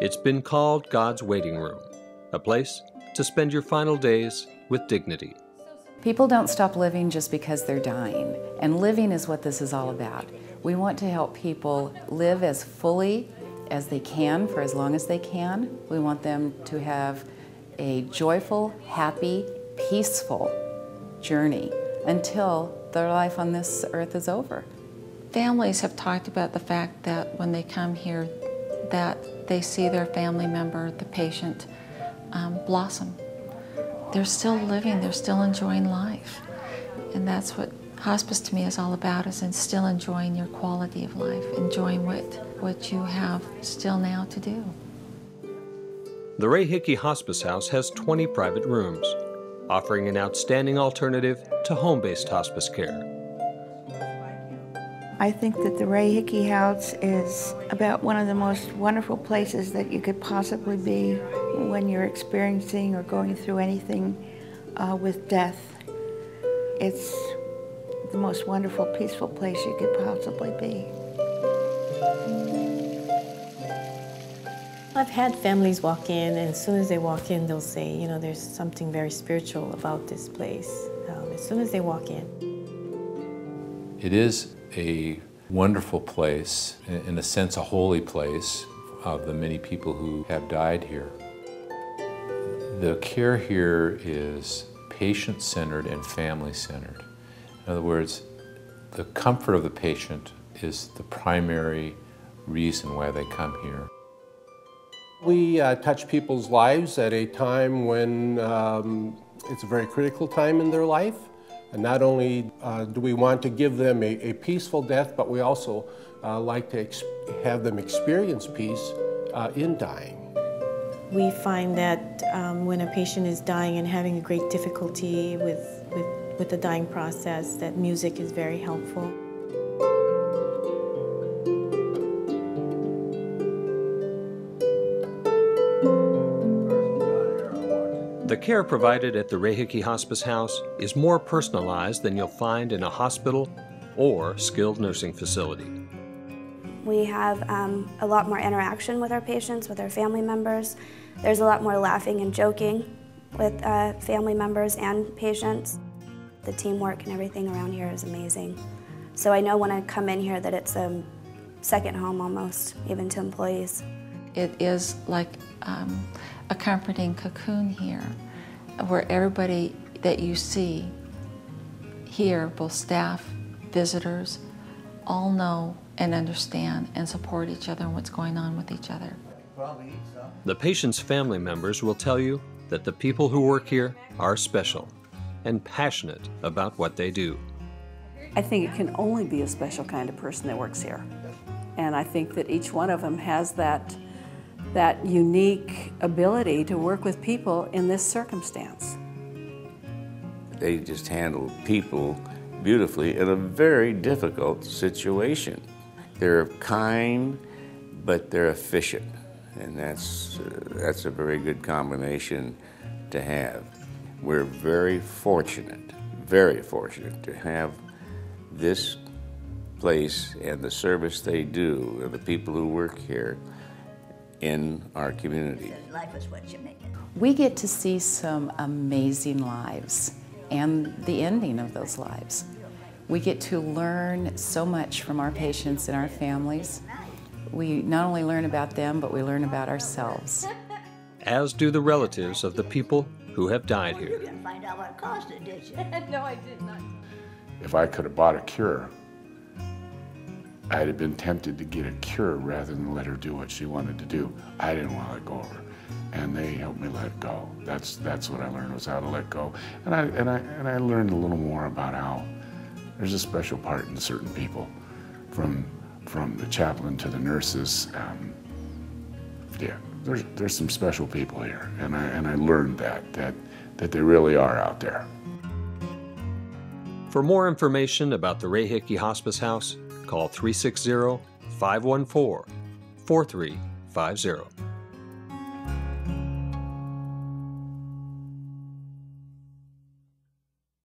It's been called God's waiting room, a place to spend your final days with dignity. People don't stop living just because they're dying, and living is what this is all about. We want to help people live as fully as they can for as long as they can. We want them to have a joyful, happy, peaceful journey until their life on this earth is over. Families have talked about the fact that when they come here, that they see their family member, the patient, blossom. They're still living, they're still enjoying life. And that's what hospice to me is all about, is still enjoying your quality of life, enjoying what you have still now to do. The Ray Hickey Hospice House has 20 private rooms, offering an outstanding alternative to home-based hospice care. I think that the Ray Hickey House is about one of the most wonderful places that you could possibly be when you're experiencing or going through anything with death. It's the most wonderful, peaceful place you could possibly be. I've had families walk in, and as soon as they walk in, they'll say, you know, there's something very spiritual about this place, as soon as they walk in. It is a wonderful place, in a sense a holy place, of the many people who have died here. The care here is patient-centered and family-centered. In other words, the comfort of the patient is the primary reason why they come here. We touch people's lives at a time when it's a very critical time in their life. And not only do we want to give them a peaceful death, but we also like to have them experience peace in dying. We find that when a patient is dying and having a great difficulty with the dying process, that music is very helpful. The care provided at the Ray Hickey Hospice House is more personalized than you'll find in a hospital or skilled nursing facility. We have a lot more interaction with our patients, with our family members. There's a lot more laughing and joking with family members and patients. The teamwork and everything around here is amazing. So I know when I come in here that it's a second home almost, even to employees. It is like a comforting cocoon here, where everybody that you see here, both staff, visitors, all know and understand and support each other and what's going on with each other. The patient's family members will tell you that the people who work here are special and passionate about what they do. I think it can only be a special kind of person that works here. And I think that each one of them has that unique ability to work with people in this circumstance. They just handle people beautifully in a very difficult situation. They're kind, but they're efficient, and that's a very good combination to have. We're very fortunate to have this place and the service they do and the people who work here in our community. We get to see some amazing lives and the ending of those lives. We get to learn so much from our patients and our families. We not only learn about them, but we learn about ourselves. As do the relatives of the people who have died here. You didn't find out what it cost it, did you? No, I did not. If I could have bought a cure, I'd have been tempted to get a cure rather than let her do what she wanted to do. I didn't want to let go of her, and they helped me let go. That's what I learned, was how to let go. And I learned a little more about how there's a special part in certain people, from the chaplain to the nurses. Yeah, there's some special people here, and I learned that they really are out there. For more information about the Ray Hickey Hospice House, call 360-514-4350.